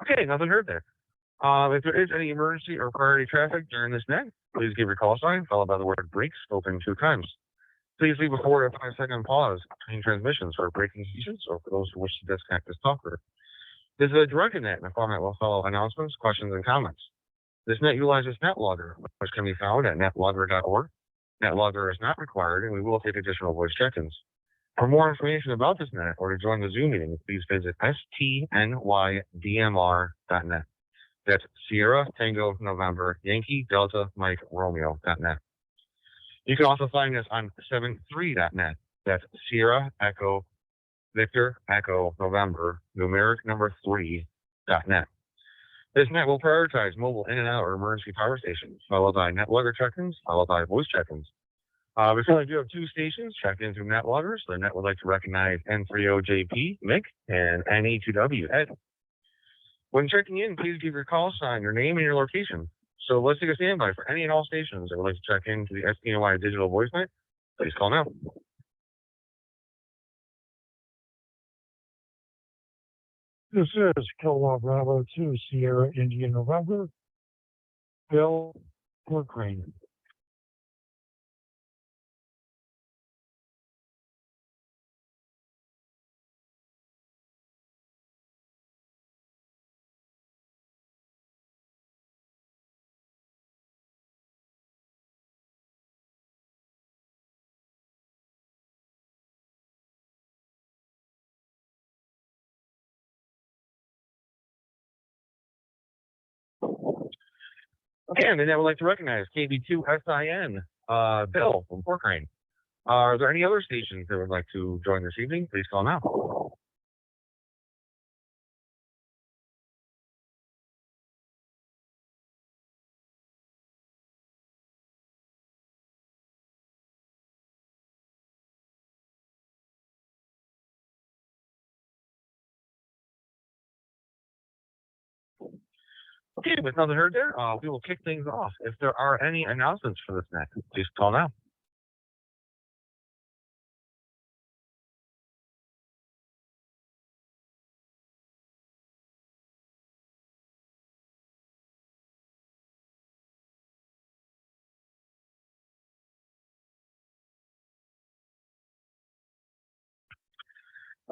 Okay, nothing heard there. If there is any emergency or priority traffic during this net, please give your call sign followed by the word brakes spoken 2 times. Please leave a 4 to 5 second pause between transmissions for braking stations or for those who wish to disconnect this talker. This is a directed net, and the format will follow announcements, questions, and comments. This net utilizes NetLogger, which can be found at netlogger.org. NetLogger is not required, and we will take additional voice check-ins. For more information about this net or to join the Zoom meeting, please visit STNYDMR.net. That's Sierra Tango November Yankee Delta Mike Romeo.net. You can also find us on 73.net. That's Sierra Echo Victor Echo November numeric number 3.net. This net will prioritize mobile in and out or emergency power stations, followed by NetLogger check-ins, followed by voice check-ins. We currently do have 2 stations checked in through NetLogger, so the net would like to recognize N30JP, Mick, and NE2W, Ed. When checking in, please give your call sign, your name, and your location. So let's take a standby for any and all stations that would like to check into the STNY digital voice net. Please call now. This is Kilo Bravo 2 Sierra India November, Bill Corcoran. Okay, and then I would like to recognize KB2SIN, Bill from Corcoran. Are there any other stations that would like to join this evening? Please call now. Okay, with nothing heard there, we will kick things off. If there are any announcements for this net, please call now.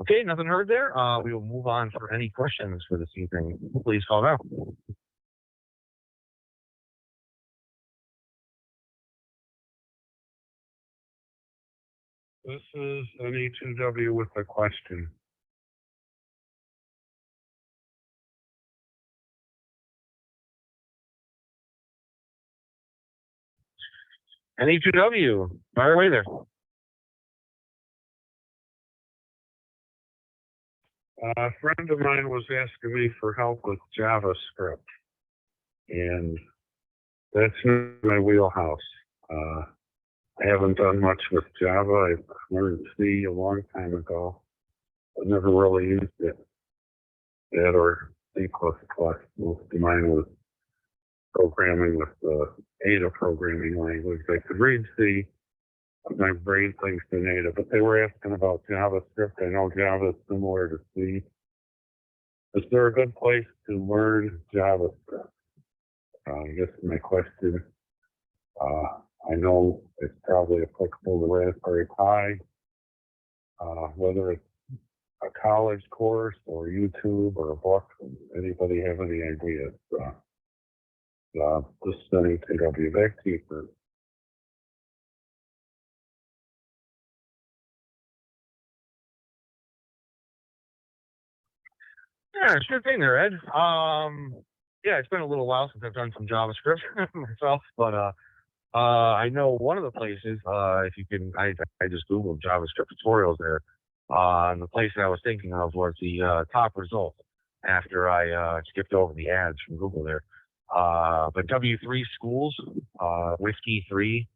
Okay, nothing heard there. We will move on for any questions for this evening. Please call now. This is NE2W with a question. NE2W, fire away there. A friend of mine was asking me for help with JavaScript, and that's not my wheelhouse. I haven't done much with Java. I learned C a long time ago, but never really used it. That or C++. Most of mine was programming with the Ada programming language. I could read C, but my brain thinks in Ada, but they were asking about JavaScript. I know Java is similar to C. Is there a good place to learn JavaScript? I guess my question, I know it's probably applicable to Raspberry Pi, whether it's a college course or YouTube or a book. Anybody have any ideas? Just sending TW back to you for. Yeah, sure thing there, Ed. Yeah, it's been a little while since I've done some JavaScript myself, but I know one of the places, if you can, I just Googled JavaScript tutorials there. And the place that I was thinking of was the top result after I skipped over the ads from Google there. But W3 Schools, Whiskey3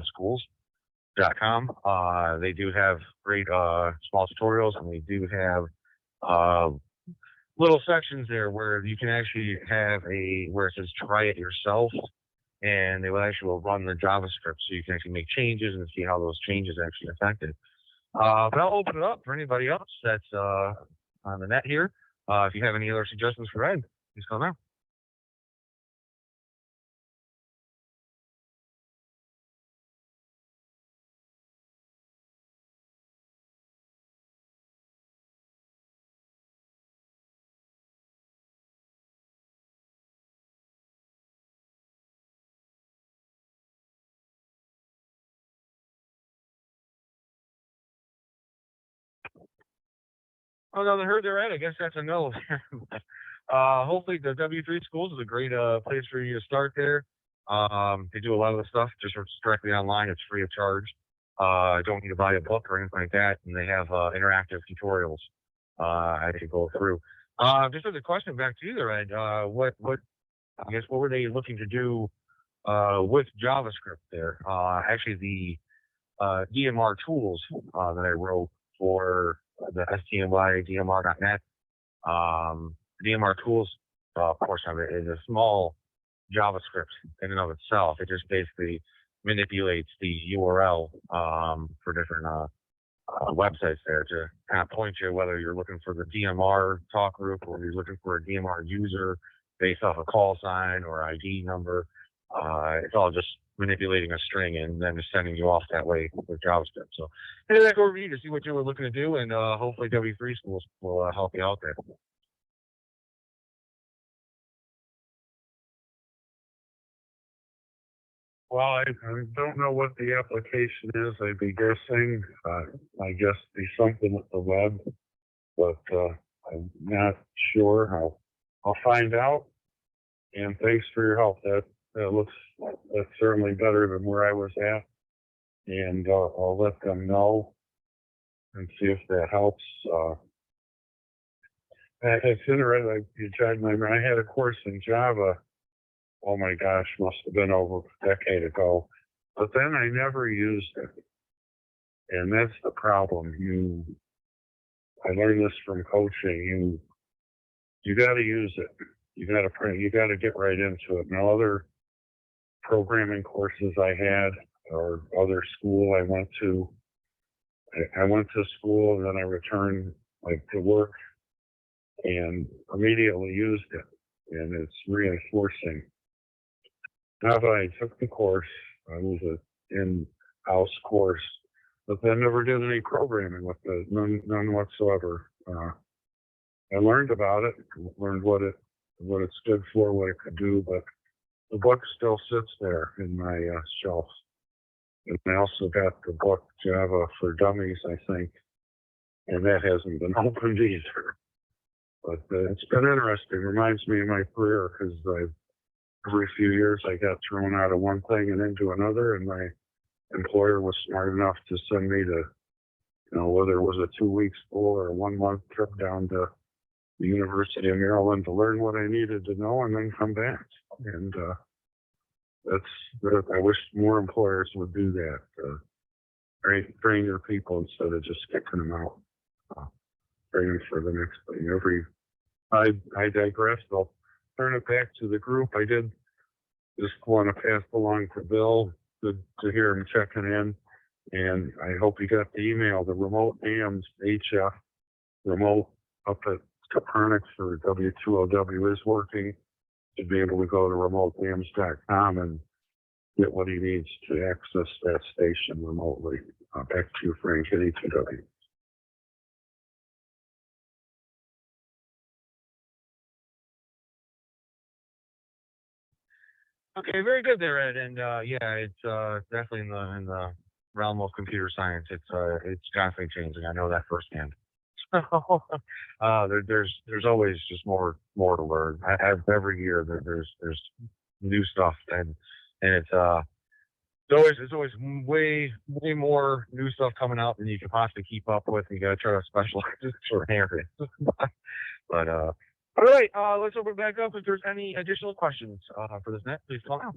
Schools.com, they do have great small tutorials, and they do have little sections there where you can actually have where it says try it yourself, and they will actually run the JavaScript so you can actually make changes and see how those changes actually affect it. But I'll open it up for anybody else that's on the net here. If you have any other suggestions for Ed, You still there? Oh no, they heard they're right. I guess that's a no. Hopefully the W3 schools is a great place for you to start there. They do a lot of the stuff just directly online. It's free of charge. Don't need to buy a book or anything like that, and they have interactive tutorials I could go through. Just as a question back to you there, Ed, what I guess what were they looking to do with JavaScript there? Actually, the DMR tools that I wrote for the STNY DMR.net. DMR tools portion of it is a small JavaScript in and of itself. It just basically manipulates the URL for different websites there to kind of point you whether you're looking for the DMR talk group or you're looking for a DMR user based off a call sign or ID number. It's all just manipulating a string and then just sending you off that way with JavaScript. So, hey, that over to you to see what you were looking to do, and hopefully W3 schools will help you out there. Well, I don't know what the application is. I'd be guessing. I guess be something with the web, but I'm not sure. I'll find out. And thanks for your help. That's certainly better than where I was at. And I'll let them know and see if that helps. It's interesting. You jogged my memory. I had a course in Java. Oh my gosh, must have been over a decade ago. But then I never used it. And that's the problem. I learned this from coaching. You got to use it. You got to get right into it. Now, other programming courses I had or other school I went to, I went to school and then I returned like to work and immediately used it. And it's reinforcing. Now that I took the course, I was an in-house course, but then never did any programming with it, none whatsoever. I learned about it, learned what it stood for, what it could do, but the book still sits there in my shelf. And I also got the book Java for Dummies, I think, and that hasn't been opened either. But it's been interesting. Reminds me of my career because every few years I got thrown out of one thing and into another, and my employer was smart enough to send me to, whether it was a 2-week school or a 1-month trip down to the University of Maryland to learn what I needed to know and then come back. And I wish more employers would do that. Train your people instead of just kicking them out. Train them for the next thing. I digress. I'll turn it back to the group. I did just want to pass along to Bill. Good to hear him checking in. And I hope you got the email. The remote AMs HF remote up at Copernic for W2OW is working. To be able to go to remotedams.com and get what he needs to access that station remotely. Back to you, Frank, at E2W. Okay, very good there, Ed. And yeah, it's definitely in the realm of computer science. It's constantly changing. I know that firsthand. There's always just more to learn. Every year there's new stuff and it's always way more new stuff coming out than you can possibly keep up with. You got to try to specialize in certain areas. But all right, let's open it back up. If there's any additional questions for this net, please call now.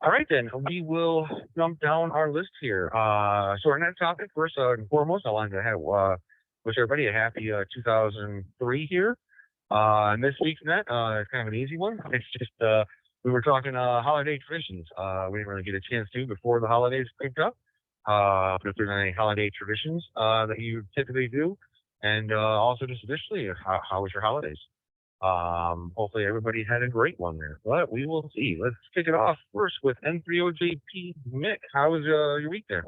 All right, then we will jump down our list here. So our next topic, first and foremost, I wanted to have wish everybody a happy 2003 here. And this week's net is kind of an easy one. It's just we were talking holiday traditions. We didn't really get a chance to before the holidays picked up. But if there's any holiday traditions that you typically do, and also just additionally, how was your holidays? Hopefully everybody had a great one there, but we will see. Let's kick it off first with N3OJP. Mick, how was your week there?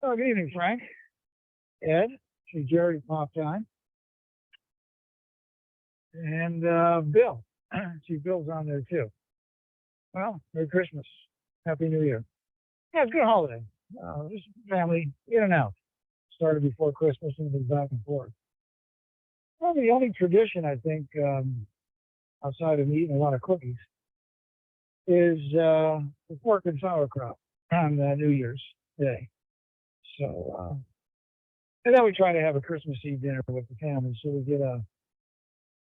Oh, good evening, Frank. Ed, see Jerry popped on, and Bill. See Bill's on there too. Well, Merry Christmas, Happy New Year. Yeah, it's a good holiday. Just family in and out. Started before Christmas and then back and forth. Well, the only tradition I think, outside of eating a lot of cookies, is the pork and sauerkraut on New Year's Day. So, and then we try to have a Christmas Eve dinner with the family. So we get a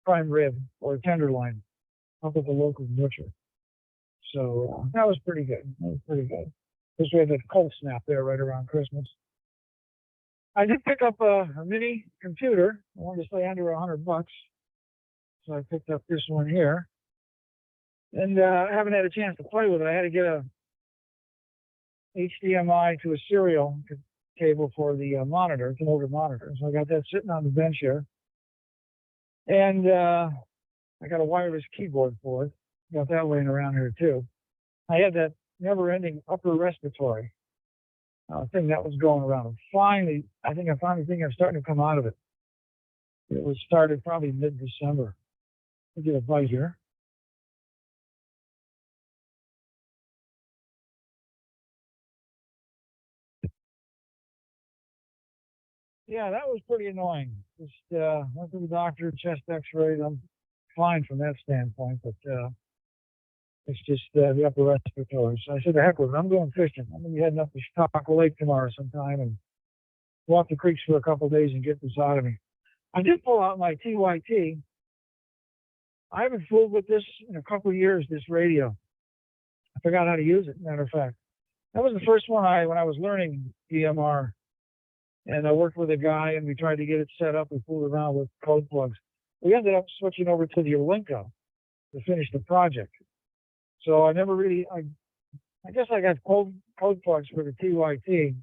prime rib or a tenderloin up at the local butcher. So that was pretty good. That was pretty good. Because we had the cold snap there right around Christmas. I did pick up a mini computer. I wanted to stay under $100, so I picked up this one here. And I haven't had a chance to play with it. I had to get a HDMI to a serial cable for the monitor. It's an older monitor, so I got that sitting on the bench here. And I got a wireless keyboard for it. Got that laying around here too. I had that never-ending upper respiratory thing that was going around. And finally, I finally think I'm starting to come out of it. It was started probably mid-December. I'll get a bite here. Yeah, that was pretty annoying. Just went to the doctor, chest X-rays. I'm fine from that standpoint, but it's just the upper respiratory. So I said, the heck with it. I'm going fishing. I'm going to be heading up to Chautauqua Lake tomorrow sometime and walk the creeks for a couple of days and get this out of me. I did pull out my TYT. I haven't fooled with this in a couple of years, this radio. I forgot how to use it, matter of fact. That was the first one when I was learning EMR. And I worked with a guy and we tried to get it set up. We fooled around with code plugs. We ended up switching over to the Olinko to finish the project. So I never really, I guess I got code plugs for the TYT.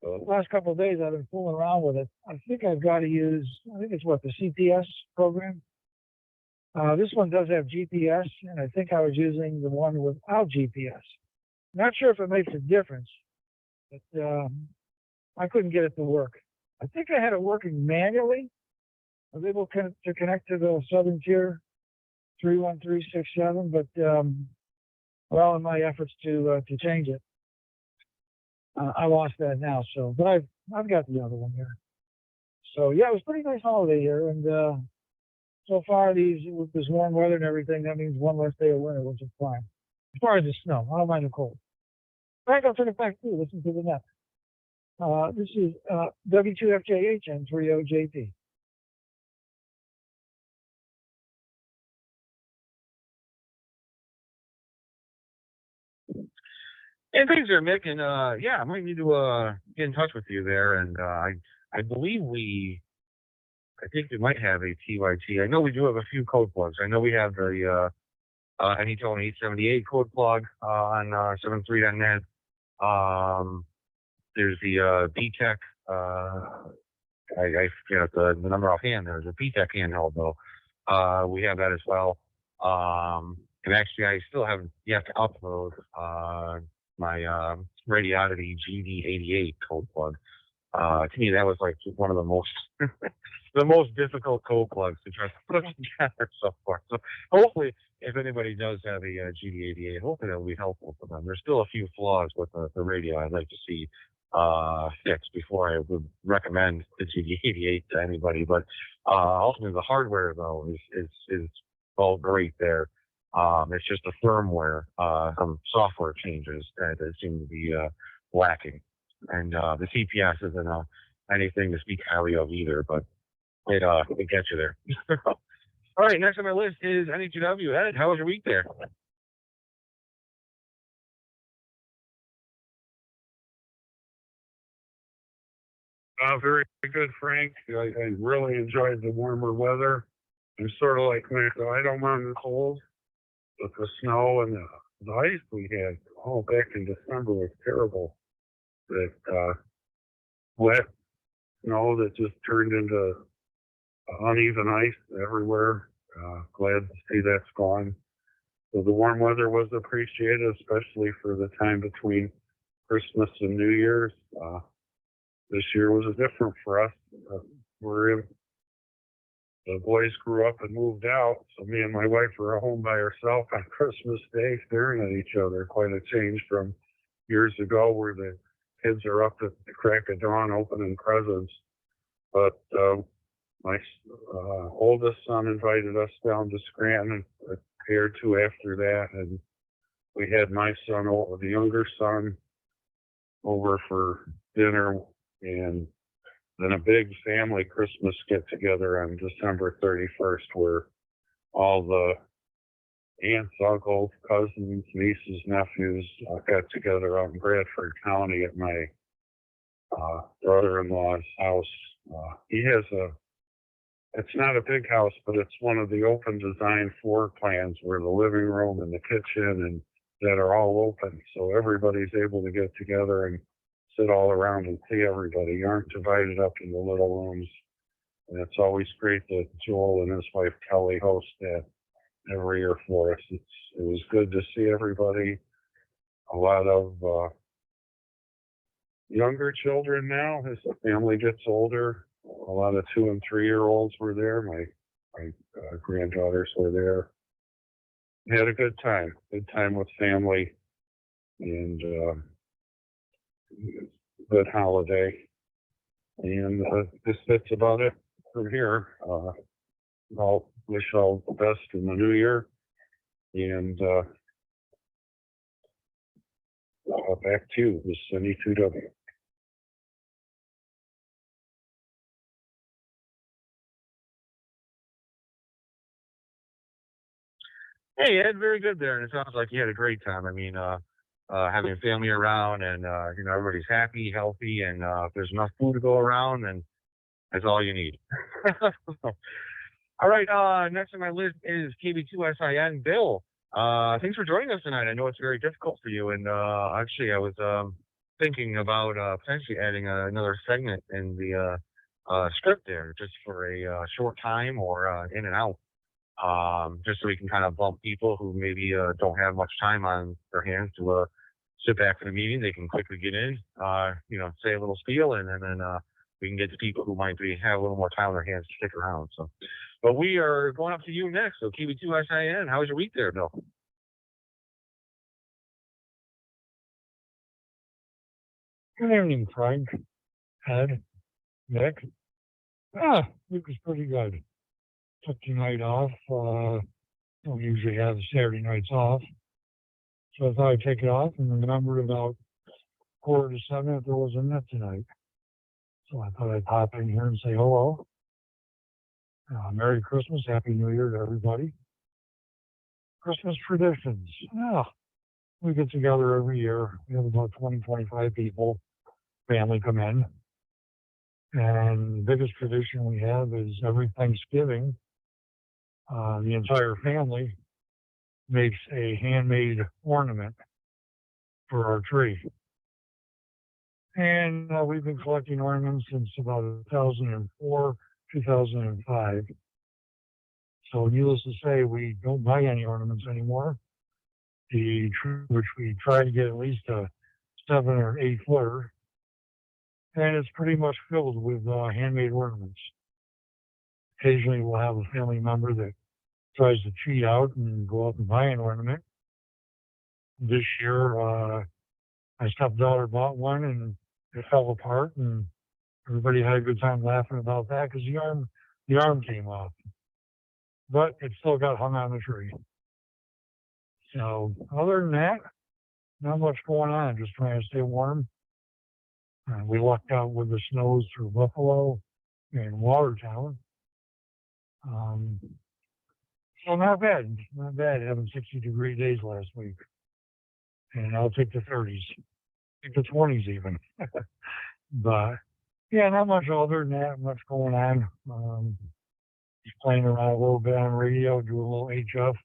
The last couple of days I've been fooling around with it. I think I've got to use, I think it's the CPS program. This one does have GPS, and I think I was using the one without GPS. Not sure if it makes a difference, but I couldn't get it to work. I think I had it working manually. I was able to connect to the Southern Tier 31367, but well, in my efforts to change it, I lost that now. So, but I've got the other one here. So yeah, it was a pretty nice holiday here, and so far with this warm weather and everything, that means one less day of winter, which is fine. As far as the snow, I don't mind the cold. Frank, I'll turn it back to you. Listen to the net. This is W2FJH N3OJP. And thanks there, Mick. And yeah, I might need to get in touch with you there. And I believe I think we might have a TYT. I know we do have a few code plugs. I know we have the Anytone 878 code plug on 73.net. There's the BTEC. I forget the number offhand. There's a BTEC handheld though. We have that as well. And actually, I still haven't yet to upload my Radiodity GD88 code plug. To me, that was like one of the most the most difficult code plugs to try to put together so far. So hopefully, if anybody does have a GD88, hopefully that will be helpful for them. There's still a few flaws with the radio I'd like to see fixed before I would recommend the GD88 to anybody. But ultimately, the hardware though is all great there. It's just the firmware, some software changes that seem to be lacking. and the CPS isn't anything to speak highly of either, but it gets you there. All right, next on my list is NHW. Ed, how was your week there? Very good, Frank. I really enjoyed the warmer weather. I'm sort of like Nick, though. I don't mind the cold, but the snow and the ice we had, back in December was terrible. That wet snow that just turned into uneven ice everywhere. Glad to see that's gone. So the warm weather was appreciated, especially for the time between Christmas and New Year's. This year was different for us. We're in, the boys grew up and moved out, so me and my wife were home by ourselves on Christmas Day, staring at each other. Quite a change from years ago, where the kids are up at the crack of dawn opening presents. But my oldest son invited us down to Scranton a day or two after that, and we had my son, the younger son, over for dinner, and then a big family Christmas get together on December 31st, where all the aunts, uncles, cousins, nieces, nephews got together out in Bradford County at my brother-in-law's house. He has it's not a big house, but it's one of the open design floor plans where the living room and the kitchen and that are all open. So everybody's able to get together and sit all around and see everybody. You aren't divided up into little rooms. And it's always great that Joel and his wife Kelly host that every year for us. It was good to see everybody. A lot of younger children now as the family gets older. A lot of 2 and 3 year olds were there. My granddaughters were there. We had a good time with family, and good holiday. And that's about it from here. I'll wish all the best in the new year, and back to you, this STNY. Hey, Ed, very good there. And it sounds like you had a great time. I mean, having family around and, everybody's happy, healthy, and if there's enough food to go around, then that's all you need. All right, next on my list is KB2SIN. Bill, thanks for joining us tonight. I know it's very difficult for you. And actually, I was thinking about potentially adding another segment in the script there just for a short time or in and out. Just so we can kind of bump people who maybe don't have much time on their hands to sit back for the meeting. They can quickly get in, say a little spiel, and then we can get to people who might have a little more time on their hands to stick around. So, but we are going up to you next. So, KB2SIN, how was your week there, Bill? Good evening, Frank, Ed, Nick. It was pretty good. Took the night off. Don't usually have Saturday nights off. So I thought I'd take it off and remembered about 6:45 that there was a net tonight. So I thought I'd pop in here and say hello. Merry Christmas, Happy New Year to everybody. Christmas traditions. We get together every year. We have about 20, 25 people, family come in. And the biggest tradition we have is every Thanksgiving, the entire family makes a handmade ornament for our tree. And we've been collecting ornaments since about 2004, 2005. So needless to say, we don't buy any ornaments anymore. The tree, which we try to get at least a 7 or 8 footer, and it's pretty much filled with handmade ornaments. Occasionally we'll have a family member that tries to cheat out and go out and buy an ornament. This year, my stepdaughter bought one and it fell apart, and everybody had a good time laughing about that because the arm came off. But it still got hung on the tree. So other than that, not much going on. Just trying to stay warm. We walked out with the snows through Buffalo and Watertown. Um, so not bad having 60-degree days last week. And I'll take the 30s, take the 20s even. But yeah, not much other than that, much going on. Just playing around a little bit on radio, do a little HF.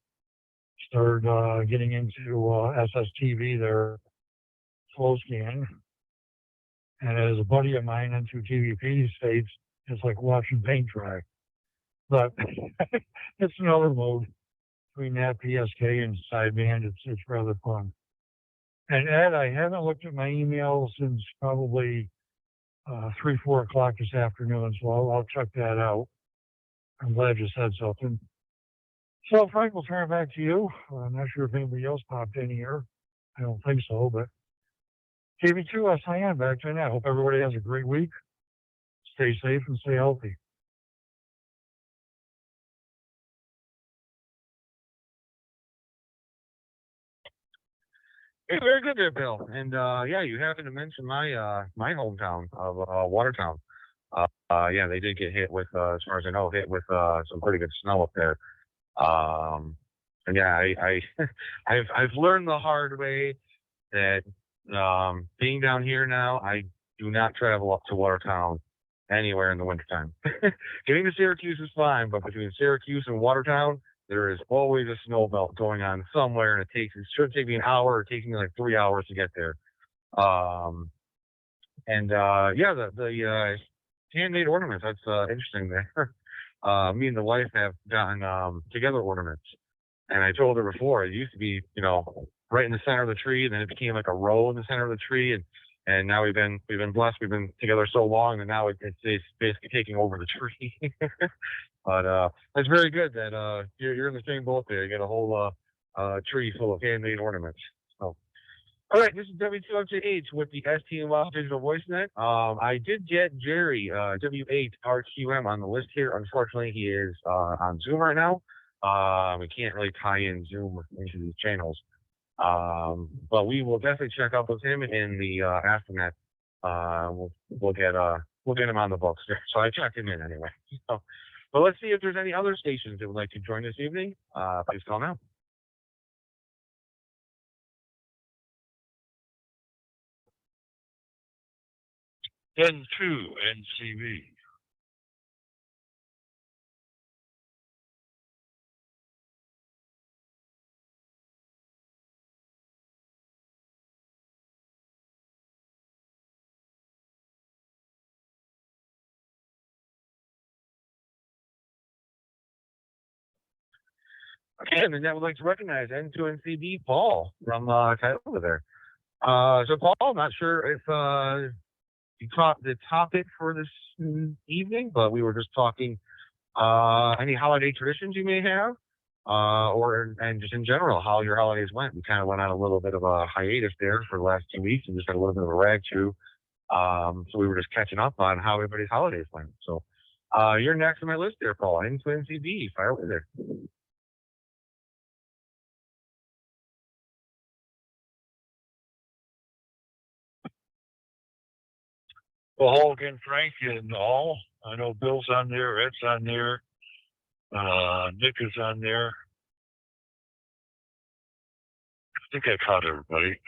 Started getting into SSTV there, slow scan. And as a buddy of mine into TVP states, it's like watching paint dry. But it's another mode between that PSK and sideband. It's rather fun. And Ed, I haven't looked at my email since probably 3-4 o'clock this afternoon, so I'll check that out. I'm glad you said something. So Frank, we'll turn it back to you. I'm not sure if anybody else popped in here. I don't think so, but TV2 SIN back to now. I hope everybody has a great week. Stay safe and stay healthy. Hey, very good there, Bill. And yeah, you happened to mention my hometown of Watertown. Yeah, they did get hit with, as far as I know, hit with some pretty good snow up there. And yeah, I've learned the hard way that being down here now, I do not travel up to Watertown anywhere in the wintertime. Getting to Syracuse is fine, but between Syracuse and Watertown, there is always a snow belt going on somewhere, and it should take me an hour. It takes me like 3 hours to get there. Um, and yeah, the handmade ornaments. That's interesting there. Me and the wife have gotten together ornaments, and I told her before it used to be, right in the center of the tree, and then it became like a row in the center of the tree, and now we've been blessed. We've been together so long, and now it's basically taking over the tree. But it's very good that you're in the same boat there. You get a whole tree full of handmade ornaments. So, all right, this is W2H with the STNY Digital Voice Net. I did get Jerry W8RQM on the list here. Unfortunately, he is on Zoom right now. We can't really tie in Zoom into these channels. But we will definitely check up with him in the aftermath. We'll get him on the books. So I checked him in anyway. So, but let's see if there's any other stations that would like to join this evening. Please call now. Then 2 NCV. Okay, and then I would like to recognize N2NCB Paul from over there. So Paul, I'm not sure if you caught the topic for this evening, but we were just talking any holiday traditions you may have, and just in general how your holidays went. We kind of went on a little bit of a hiatus there for the last 2 weeks and just had a little bit of a rag chew. So we were just catching up on how everybody's holidays went. So you're next on my list there, Paul. N2NCB, fire away there. Well, hello again, Frank and all. I know Bill's on there, Ed's on there, Nick is on there. I think I caught everybody.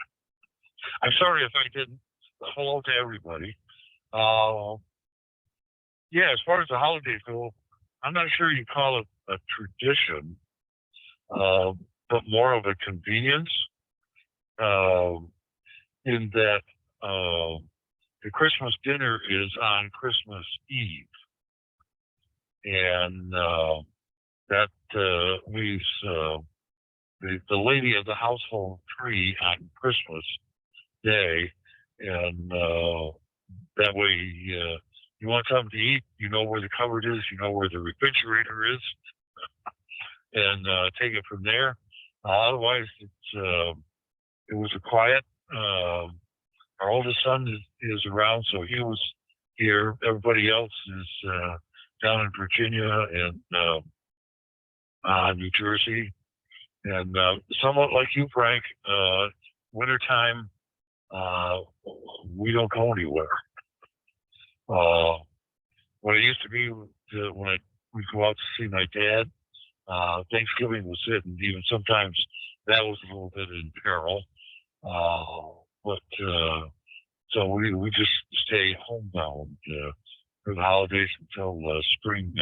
I'm sorry if I didn't. Hello to everybody. Yeah, as far as the holidays go, I'm not sure you call it a tradition, but more of a convenience, in that the Christmas dinner is on Christmas Eve, and that leaves the lady of the household free on Christmas Day, and that way you want something to eat, you know where the cupboard is, you know where the refrigerator is, and take it from there. Otherwise, it was a quiet. Our oldest son is around, so he was here. Everybody else is down in Virginia and New Jersey. And somewhat like you, Frank, wintertime uh, we don't go anywhere. Uh, what it used to be when we'd go out to see my dad, Thanksgiving was it, and even sometimes that was a little bit in peril. But so we just stay homebound for the holidays until spring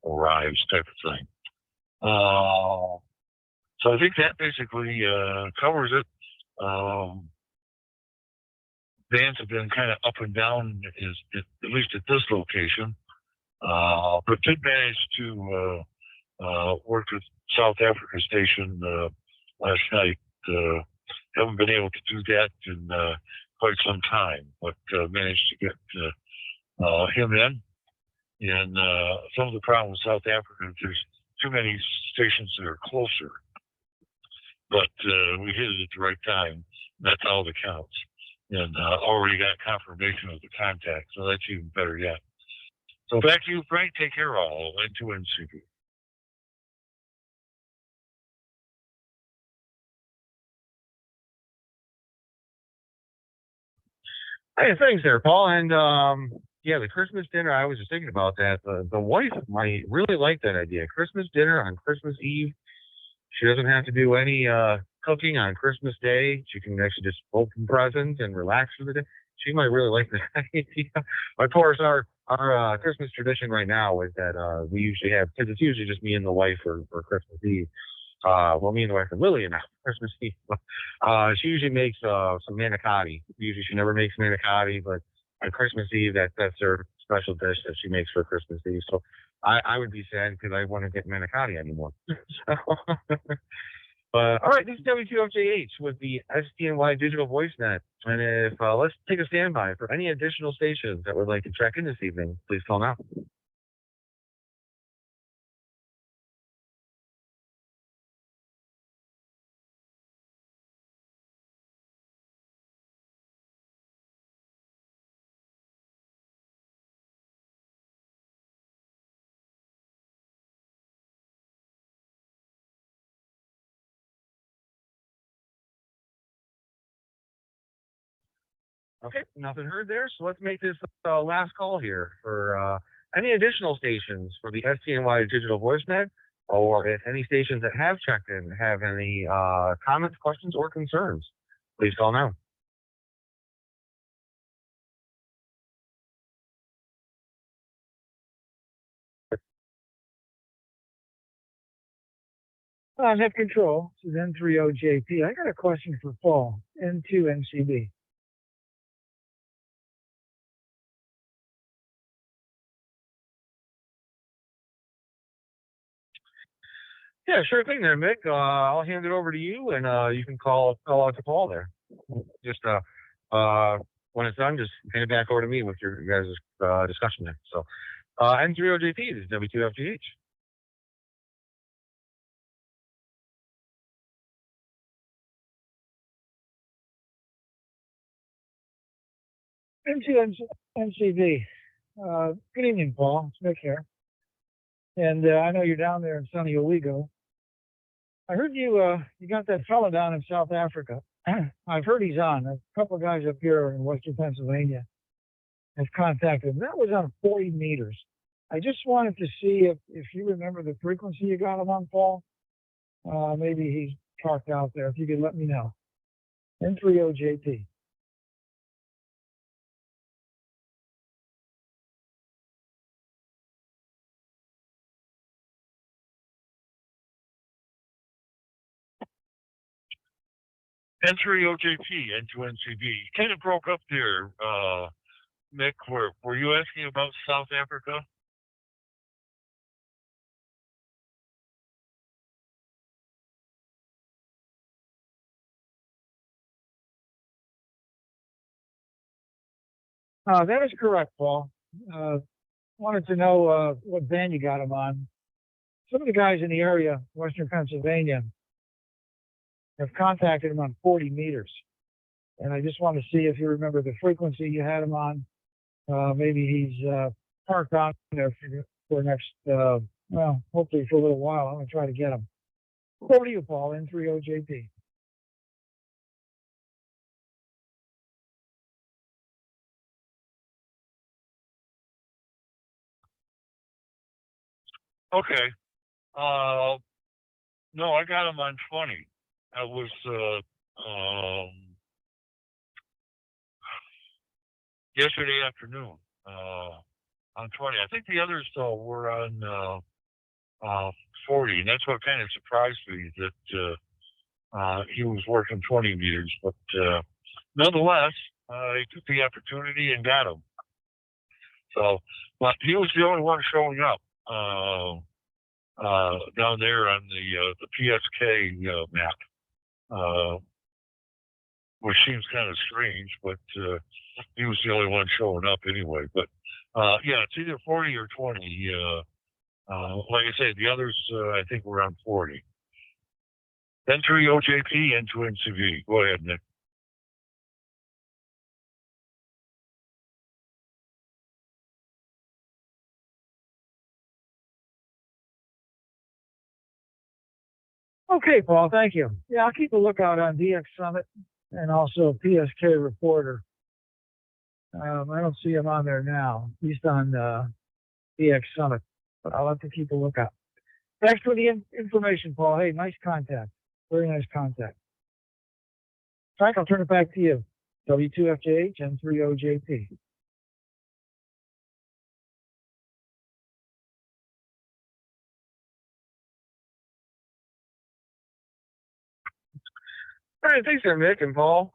arrives, type of thing. Uh, so I think that basically covers it. Um, Vans have been kind of up and down, at least at this location, but did manage to work with South Africa Station last night. Haven't been able to do that in quite some time, but managed to get him in. And some of the problem with South Africa is there's too many stations that are closer, but we hit it at the right time. That's all that counts. And already got confirmation of the contact, so that's even better yet. So back to you, Frank. Take care all. Into NCB. Hey, thanks there, Paul. And yeah, the Christmas dinner. I was just thinking about that. The wife might really like that idea. Christmas dinner on Christmas Eve. She doesn't have to do any cooking on Christmas Day. She can actually just open presents and relax for the day. She might really like that idea. Of course, our Christmas tradition right now is that we usually have, because it's usually just me and the wife for Christmas Eve. Well, me and the wife and Lily and Christmas Eve. She usually makes some manicotti. Usually she never makes manicotti, but on Christmas Eve, that's her special dish that she makes for Christmas Eve. So I would be sad because I wouldn't get manicotti anymore. All right, this is W2FJH with the STNY Digital Voice Net. And if let's take a standby for any additional stations that would like to check in this evening, please call now. Okay, nothing heard there. So let's make this last call here for any additional stations for the STNY Digital Voice Net, or if any stations that have checked in have any comments, questions, or concerns, please call now. Net control. This is N30JP. I got a question for Paul. N2NCB. Yeah, sure thing there, Mick. I'll hand it over to you, and you can call out to Paul there. Just when it's done, just hand it back over to me with your guys' discussion there. So N30JP, this is W2FGH. N2NCB. Good evening, Paul. It's Mick here. And I know you're down there in sunny Owego. I heard you got that fella down in South Africa. I've heard he's on. A couple of guys up here in Western Pennsylvania have contacted him. That was on 40 meters. I just wanted to see if you remember the frequency you got him on, Paul. Maybe he's parked out there. If you could let me know. N30JP. N3 OJP, N2NCB. Kind of broke up there, Mick. Were you asking about South Africa? That is correct, Paul. Wanted to know what band you got him on. Some of the guys in the area, Western Pennsylvania, have contacted him on 40 meters. And I just want to see if you remember the frequency you had him on. Maybe he's parked on there for next, well, hopefully for a little while. I'm going to try to get him. Over to you, Paul, N30JP. Okay. No, I got them on 20. I was, yesterday afternoon, on 20. I think the others, though, were on, 40. And that's what kind of surprised me that, he was working 20 meters. But, nonetheless, he took the opportunity and got him. So, but he was the only one showing up. Down there on the PSK map, which seems kind of strange, but he was the only one showing up anyway. But yeah, it's either 40 or 20. Like I said, the others I think were on 40. Then 3 OJP and 2 NCV. Go ahead, Nick. Okay, Paul, thank you. Yeah, I'll keep a lookout on DX Summit and also PSK Reporter. I don't see him on there now. He's on DX Summit, but I'll have to keep a lookout. Thanks for the information, Paul. Hey, nice contact. Very nice contact. Frank, I'll turn it back to you. W2FJH and 3OJP. All right, thanks there, Nick and Paul.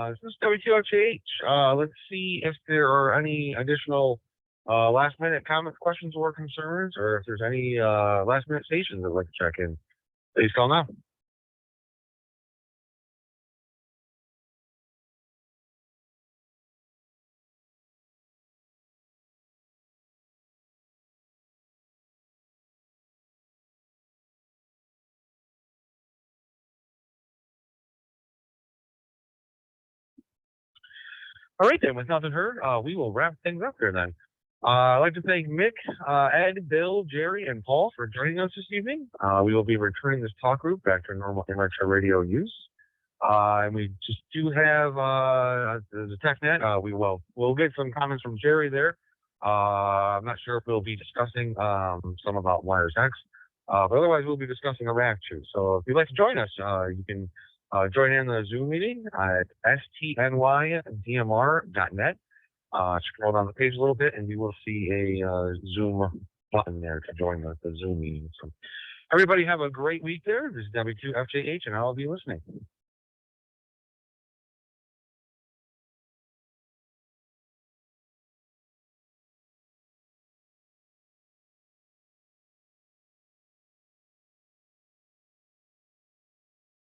This is W2FJH. Let's see if there are any additional last minute comments, questions, or concerns, or if there's any last minute stations that would like to check in. Please call now. All right, then, with nothing heard, we will wrap things up here then. I'd like to thank Mick, Ed, Bill, Jerry, and Paul for joining us this evening. We will be returning this talk group back to normal amateur radio use. And we just do have the TechNet. We'll get some comments from Jerry there. I'm not sure if we'll be discussing some about Wires X, but otherwise we'll be discussing a rack too. So if you'd like to join us, you can join in the Zoom meeting at stnydmr.net. Scroll down the page a little bit and you will see a Zoom button there to join the Zoom meeting. So everybody have a great week there. This is W2FJH and I'll be listening.